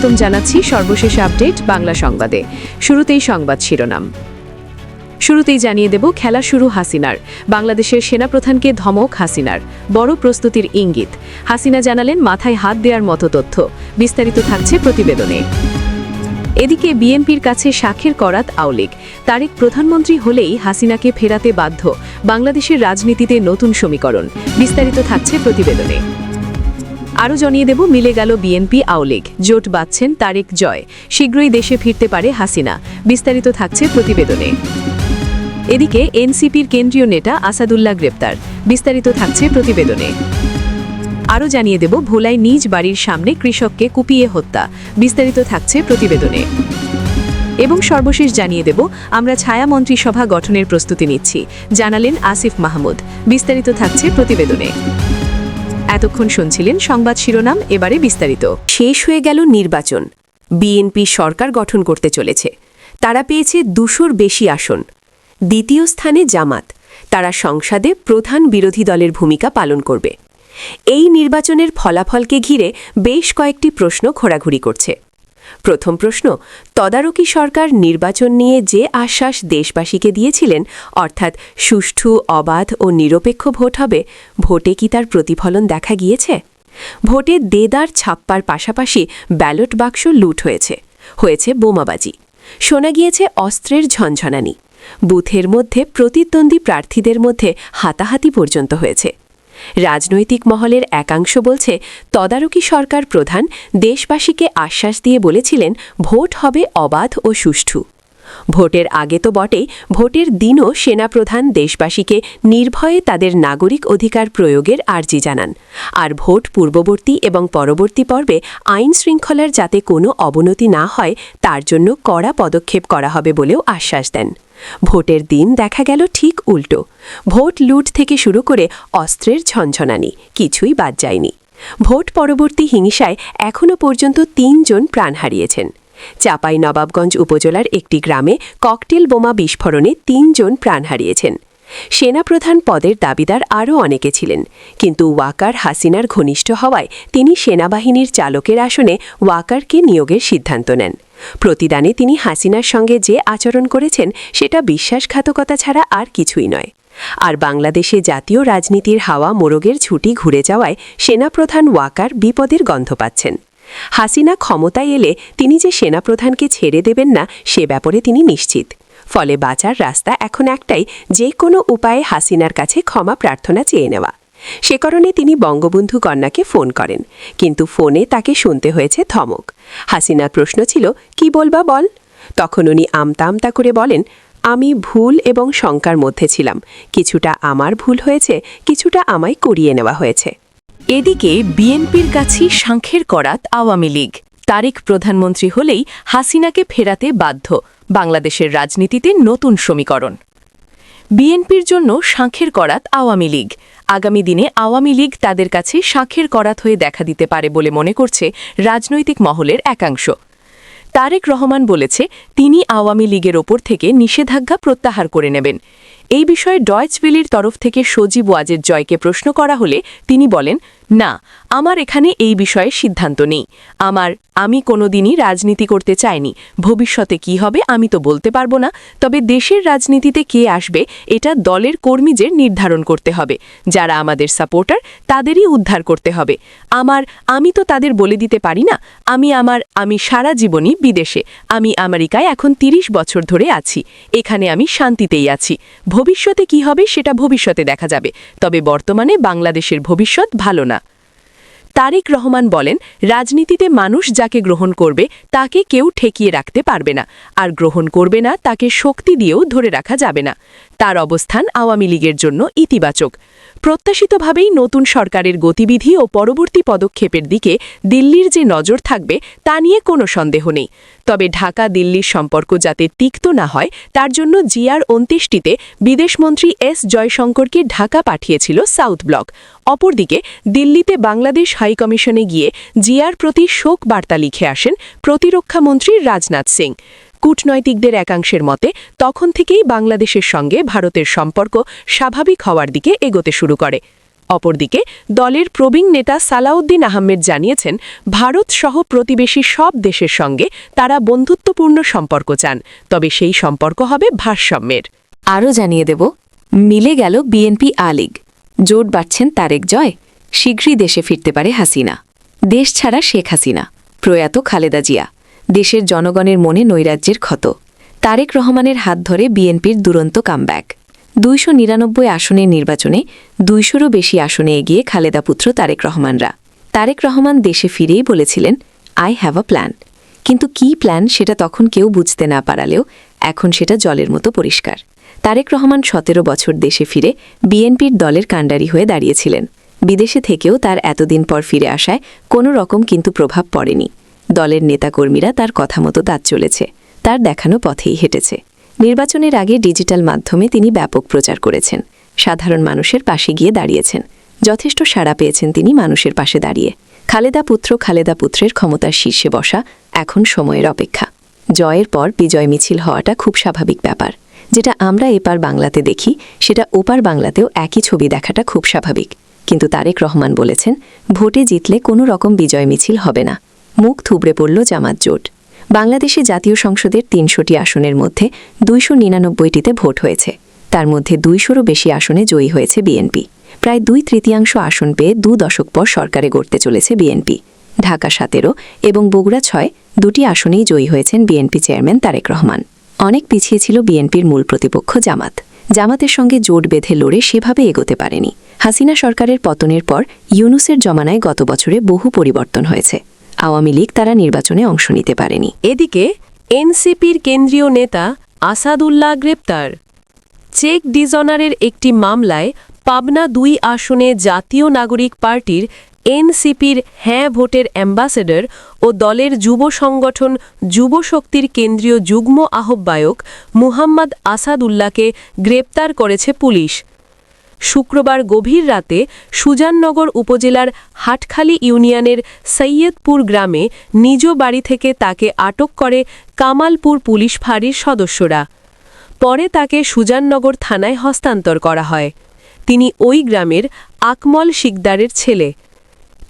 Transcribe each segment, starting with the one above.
স্বাগতম জানাচ্ছি সর্বশেষ আপডেট বাংলা সংবাদে। শুরুতেই সংবাদ শিরোনাম। শুরুতেই জানিয়ে দেব খেলা শুরু হাসিনার। বাংলাদেশের সেনাপ্রধানকে ধমক হাসিনার, বড় প্রস্তুতির ইঙ্গিত। হাসিনা জানালেন মাথায় হাত দেওয়ার মতো তথ্য। বিস্তারিত থাকছে প্রতিবেদনে। এদিকে বিএনপির কাছে শাখের করাত আওয়ামী লীগ। তারেক প্রধানমন্ত্রী হলেই হাসিনাকে ফেরাতে বাধ্য। বাংলাদেশের রাজনীতিতে নতুন সমীকরণ। বিস্তারিত থাকছে প্রতিবেদনে। আরও জানিয়ে দেব মিলে গেল বিএনপি আওয়ামী লীগ, জোট বাঁধছেন তারেক জয়। শীঘ্রই দেশে ফিরতে পারে হাসিনা। বিস্তারিত থাকছে প্রতিবেদনে। এদিকে এনসিপির কেন্দ্রীয় নেতা আসাদুল্লাহ গ্রেপ্তার। বিস্তারিত থাকছে প্রতিবেদনে। আরও জানিয়ে দেব ভোলায় নিজ বাড়ির সামনে কৃষককে কুপিয়ে হত্যা। বিস্তারিত থাকছে প্রতিবেদনে। এবং সর্বশেষ জানিয়ে দেব আমরা ছায়া মন্ত্রিসভা গঠনের প্রস্তুতি নিচ্ছি, জানালেন আসিফ মাহমুদ। বিস্তারিত থাকছে প্রতিবেদনে। এতক্ষণ শুনছিলেন সংবাদ শিরোনাম, এবারে বিস্তারিত। শেষ হয়ে গেল নির্বাচন। বিএনপি সরকার গঠন করতে চলেছে। তারা পেয়েছে 200-র বেশি আসন। দ্বিতীয় স্থানে জামাত। তারা সংসদে প্রধান বিরোধী দলের ভূমিকা পালন করবে। এই নির্বাচনের ফলাফলকে ঘিরে বেশ কয়েকটি প্রশ্ন ঘোরাঘুরি করছে। প্রথম প্রশ্ন, তদারকি সরকার নির্বাচন নিয়ে যে আশ্বাস দেশবাসীকে দিয়েছিলেন, অর্থাৎ সুষ্ঠু, অবাধ ও নিরপেক্ষ ভোট হবে, ভোটে কি তার প্রতিফলন দেখা গিয়েছে? ভোটে দেদার ছাপ্পার পাশাপাশি ব্যালট বাক্স লুট হয়েছে বোমাবাজি, শোনা গিয়েছে অস্ত্রের ঝনঝনানি, বুথের মধ্যে প্রতিদ্বন্দ্বী প্রার্থীদের মধ্যে হাতাহাতি পর্যন্ত হয়েছে। রাজনৈতিক মহলের একাংশ বলছে, তদারকি সরকার প্রধান দেশবাসীকে আশ্বাস দিয়ে বলেছিলেন ভোট হবে অবাধ ও সুষ্ঠু। ভোটের আগে তো বটেই, ভোটের দিনও সেনাপ্রধান দেশবাসীকে নির্ভয়ে তাদের নাগরিক অধিকার প্রয়োগের আর্জি জানান। আর ভোট পূর্ববর্তী এবং পরবর্তী পর্বে আইন শৃঙ্খলার যাতে কোনো অবনতি না হয় তার জন্য কড়া পদক্ষেপ করা হবে বলেও আশ্বাস দেন। ভোটের দিন দেখা গেল ঠিক উল্টো। ভোট লুট থেকে শুরু করে অস্ত্রের ঝনঝনানি কিছুই বাদ যায়নি। ভোট পরবর্তী হিংসায় এখনও পর্যন্ত 3 জন প্রাণ হারিয়েছেন। চাঁপাইনবাবগঞ্জ উপজেলার একটি গ্রামে ককটেল বোমা বিস্ফোরণে 3 জন প্রাণ হারিয়েছেন। সেনাপ্রধান পদের দাবিদার আরও অনেকে ছিলেন, কিন্তু ওয়াকার হাসিনার ঘনিষ্ঠ হওয়ায় তিনি সেনাবাহিনীর চালকের আসনে ওয়াকারকে নিয়োগের সিদ্ধান্ত নেন। প্রতিদানে তিনি হাসিনার সঙ্গে যে আচরণ করেছেন সেটা বিশ্বাসঘাতকতা ছাড়া আর কিছুই নয়। আর বাংলাদেশে জাতীয় রাজনীতির হাওয়া মোরগের ছুটি ঘুরে যাওয়ায় সেনাপ্রধান ওয়াকার বিপদের গন্ধ পাচ্ছেন। হাসিনা ক্ষমতায় এলে তিনি যে সেনাপ্রধানকে ছেড়ে দেবেন না সে ব্যাপারে তিনি নিশ্চিত। ফলে বাঁচার রাস্তা এখন একটাই, যে কোনো উপায়ে হাসিনার কাছে ক্ষমা প্রার্থনা চেয়ে নেওয়া। সে কারণে তিনি বঙ্গবন্ধু কন্যাকে ফোন করেন, কিন্তু ফোনে তাকে শুনতে হয়েছে ধমক। হাসিনার প্রশ্ন ছিল, কি বলবা বল? তখন উনি আমতা আমতা করে বলেন, আমি ভুল এবং শঙ্কার মধ্যে ছিলাম। কিছুটা আমার ভুল হয়েছে, কিছুটা আমায় করিয়ে নেওয়া হয়েছে। এদিকে বিএনপির কাছে শাঁখের করাত আওয়ামী লীগ। তারেক প্রধানমন্ত্রী হলেই হাসিনাকে ফেরাতে বাধ্য। বাংলাদেশের রাজনীতিতে নতুন সমীকরণ। বিএনপির জন্য শাঁখের করাত আওয়ামী লীগ। আগামী দিনে আওয়ামী লীগ তাদের কাছে শাঁখের করাত হয়ে দেখা দিতে পারে বলে মনে করছে রাজনৈতিক মহলের একাংশ। তারেক রহমান বলেছে, তিনি আওয়ামী লীগের ওপর থেকে নিষেধাজ্ঞা প্রত্যাহার করে নেবেন। এই বিষয়ে ডয়েচ ভেলের তরফ থেকে সজীব ওয়াজেদ জয়কে প্রশ্ন করা হলে তিনি বলেন, না, আমার এখানে এই বিষয়ে সিদ্ধান্ত নেই। আমি কোনোদিনই রাজনীতি করতে চাইনি। ভবিষ্যতে কি হবে আমি তো বলতে পারবো না। তবে দেশের রাজনীতিতে কে আসবে এটা দলের কর্মীদের নির্ধারণ করতে হবে। যারা আমাদের সাপোর্টার তাদেরই উদ্ধার করতে হবে। আমি তো তাদের বলে দিতে পারি না। আমি সারা জীবনই বিদেশে। আমি আমেরিকায় এখন 30 বছর ধরে আছি। এখানে আমি শান্তিতেই আছি। ভবিষ্যতে কি হবে সেটা ভবিষ্যতে দেখা যাবে। তবে বর্তমানে বাংলাদেশের ভবিষ্যৎ ভালো না। তারেক রহমান বলেন, রাজনীতিতে মানুষ যাকে গ্রহণ করবে তাকে কেউ ঠেকিয়ে রাখতে পারবে না, আর গ্রহণ করবে না তাকে শক্তি দিয়েও ধরে রাখা যাবে না। তার অবস্থান আওয়ামী লীগের জন্য ইতিবাচক। প্রত্যাশিতভাবেই নতুন সরকারের গতিবিধি ও পরবর্তী পদক্ষেপের দিকে দিল্লির যে নজর থাকবে তা নিয়ে কোনো সন্দেহ নেই। তবে ঢাকা দিল্লির সম্পর্ক যাতে তিক্ত না হয় তার জন্য জিআর 29টিতে বিদেশমন্ত্রী এস জয়শঙ্করকে ঢাকা পাঠিয়েছিল সাউথ ব্লক। অপরদিকে দিল্লিতে বাংলাদেশ হাইকমিশনে গিয়ে জিআর প্রতি শোক বার্তা লিখে আসেন প্রতিরক্ষামন্ত্রী রাজনাথ সিং। কূটনৈতিকদের একাংশের মতে তখন থেকেই বাংলাদেশের সঙ্গে ভারতের সম্পর্ক স্বাভাবিক হওয়ার দিকে এগোতে শুরু করে। অপরদিকে দলের প্রবীণ নেতা সালাউদ্দিন আহমেদ জানিয়েছেন ভারত সহ প্রতিবেশী সব দেশের সঙ্গে তারা বন্ধুত্বপূর্ণ সম্পর্ক চান, তবে সেই সম্পর্ক হবে ভারসাম্যের। আরও জানিয়ে দেব, মিলে গেল বিএনপি আলীগ, জোট বাড়ছেন তারেক জয়, শীঘ্রই দেশে ফিরতে পারে হাসিনা। দেশ ছাড়া শেখ হাসিনা, প্রয়াত খালেদা জিয়া, দেশের জনগণের মনে নৈরাজ্যের ক্ষত। তারেক রহমানের হাত ধরে বিএনপির দুরন্ত কামব্যাক। 299 আসনের নির্বাচনে 200রও বেশি আসনে এগিয়ে খালেদা পুত্র তারেক রহমানরা। তারেক রহমান দেশে ফিরেই বলেছিলেন, আই হ্যাভ আ প্ল্যান। কিন্তু কী প্ল্যান সেটা তখন কেউ বুঝতে না পারালেও এখন সেটা জলের মতো পরিষ্কার। তারেক রহমান 17 বছর দেশে ফিরে বিএনপির দলের কাণ্ডারি হয়ে দাঁড়িয়েছিলেন। বিদেশে থেকেও তার এতদিন পর ফিরে আসায় কোনো রকম কিন্তু প্রভাব পড়েনি। দলের নেতাকর্মীরা তার কথা মতো দাঁত চলেছে, তার দেখানো পথেই হেঁটেছে। নির্বাচনের আগে ডিজিটাল মাধ্যমে তিনি ব্যাপক প্রচার করেছেন, সাধারণ মানুষের পাশে গিয়ে দাঁড়িয়েছেন। যথেষ্ট সাড়া পেয়েছেন তিনি মানুষের পাশে দাঁড়িয়ে। খালেদা পুত্রের ক্ষমতার শীর্ষে বসা এখন সময়ের অপেক্ষা। জয়ের পর বিজয় মিছিল হওয়াটা খুব স্বাভাবিক ব্যাপার। যেটা আমরা এপার বাংলাতে দেখি সেটা ওপার বাংলাতেও একই ছবি দেখাটা খুব স্বাভাবিক। কিন্তু তারেক রহমান বলেছেন, ভোটে জিতলে কোনো রকম বিজয় মিছিল হবে না। মুখ থুবড়ে পড়ল জামাত জোট। বাংলাদেশে জাতীয় সংসদের 300টি আসনের মধ্যে 299টিতে ভোট হয়েছে। তার মধ্যে 200রও বেশি আসনে জয়ী হয়েছে বিএনপি। প্রায় 2/3 আসন পেয়ে 2 দশক পর সরকারে গড়তে চলেছে বিএনপি। ঢাকা 17 এবং বগুড়া 6, দুটি আসনেই জয়ী হয়েছেন বিএনপি চেয়ারম্যান তারেক রহমান। অনেক পিছিয়ে ছিল বিএনপির মূল প্রতিপক্ষ জামাত। জামাতের সঙ্গে জোট বেঁধে লড়ে সেভাবে এগোতে পারেনি। হাসিনা সরকারের পতনের পর ইউনূসের জমানায় গত বছরে বহু পরিবর্তন হয়েছে। আওয়ামী লীগ তারা নির্বাচনে অংশ নিতে পারেনি। এদিকে এনসিপির কেন্দ্রীয় নেতা আসাদুল্লাহ গ্রেপ্তার। চেক ডিজনারের একটি মামলায় পাবনা 2 আসনে জাতীয় নাগরিক পার্টির এনসিপির হ্যাঁ ভোটের অ্যাম্বাসেডর ও দলের যুব সংগঠন যুবশক্তির কেন্দ্রীয় যুগ্ম আহ্বায়ক মুহাম্মদ আসাদুল্লাহকে গ্রেপ্তার করেছে পুলিশ। শুক্রবার গভীর রাতে সুজাননগর উপজেলার হাটখালী ইউনিয়নের সৈয়দপুর গ্রামে নিজ বাড়ি থেকে তাকে আটক করে কামালপুর পুলিশ ফাঁড়ির সদস্যরা। পরে তাকে সুজাননগর থানায় হস্তান্তর করা হয়। তিনি ওই গ্রামের আকমল শিকদারের ছেলে।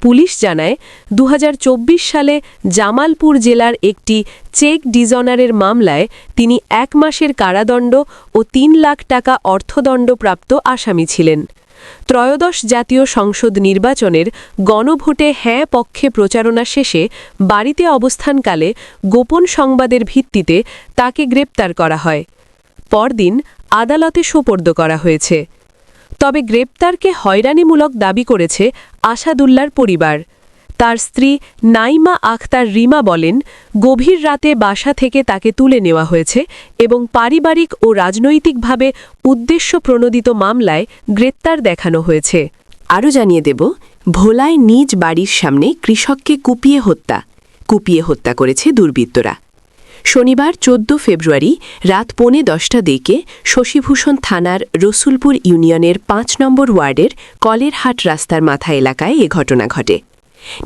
পুলিশ জানায়, 2024 সালে জামালপুর জেলার একটি চেক ডিজনারের মামলায় তিনি 1 মাসের কারাদণ্ড ও 3 লাখ টাকা অর্থদণ্ডপ্রাপ্ত আসামি ছিলেন। ত্রয়োদশ জাতীয় সংসদ নির্বাচনের গণভোটে হ্যাঁ পক্ষে প্রচারণা শেষে বাড়িতে অবস্থানকালে গোপন সংবাদের ভিত্তিতে তাকে গ্রেপ্তার করা হয়। পরদিন আদালতে সোপর্দ করা হয়েছে। তবে গ্রেপ্তারকে হয়রানিমূলক দাবি করেছে আসাদুল্লাহর পরিবার। তার স্ত্রী নাইমা আখতার রিমা বলেন, গভীর রাতে বাসা থেকে তাকে তুলে নেওয়া হয়েছে এবং পারিবারিক ও রাজনৈতিকভাবে উদ্দেশ্যপ্রণোদিত মামলায় গ্রেপ্তার দেখানো হয়েছে। আরও জানিয়ে দেব, ভোলায় নিজ বাড়ির সামনে কৃষককে কুপিয়ে হত্যা করেছে দুর্বৃত্তরা। শনিবার 14 ফেব্রুয়ারি রাত 10:45 দিকে শশীভূষণ থানার রসুলপুর ইউনিয়নের 5 নম্বর ওয়ার্ডের কলেরহাট রাস্তার মাথা এলাকায় এ ঘটনা ঘটে।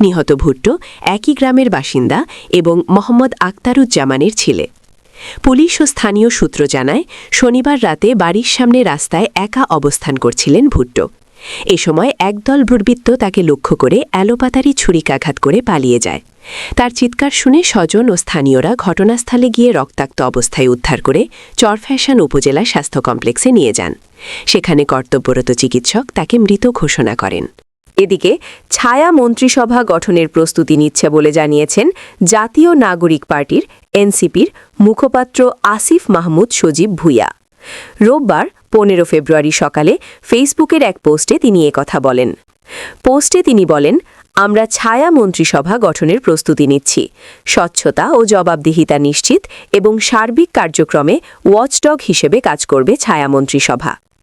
নিহত ভুট্টো একই গ্রামের বাসিন্দা এবং মোহাম্মদ আক্তারুজ্জামানের ছেলে। পুলিশ ও স্থানীয় সূত্র জানায়, শনিবার রাতে বাড়ির সামনে রাস্তায় একা অবস্থান করছিলেন ভুট্টো। এ সময় একদল দুর্বৃত্ত তাকে লক্ষ্য করে এলোপাতাড়ি ছুরিকাঘাত করে পালিয়ে যায়। তার চিৎকার শুনে স্বজন ও স্থানীয়রা ঘটনাস্থলে গিয়ে রক্তাক্ত অবস্থায় উদ্ধার করে চরফ্যাশন উপজেলা স্বাস্থ্য কমপ্লেক্সে নিয়ে যান। সেখানে কর্তব্যরত চিকিৎসক তাকে মৃত ঘোষণা করেন। এদিকে ছায়া মন্ত্রিসভা গঠনের প্রস্তুতি নিচ্ছে বলে জানিয়েছেন জাতীয় নাগরিক পার্টির এনসিপির মুখপাত্র আসিফ মাহমুদ সজীব ভুঁইয়া। রোববার 15 ফেব্রুয়ারি সকালে ফেসবুকের এক পোস্টে তিনি একথা বলেন। পোস্টে তিনি বলেন, আমরা ছায়া মন্ত্রিসভা গঠনের প্রস্তুতি নিচ্ছি। স্বচ্ছতা ও জবাবদিহিতা নিশ্চিত এবং সার্বিক কার্যক্রমে ওয়াচডগ হিসেবে কাজ করবে ছায়া মন্ত্রিসভা।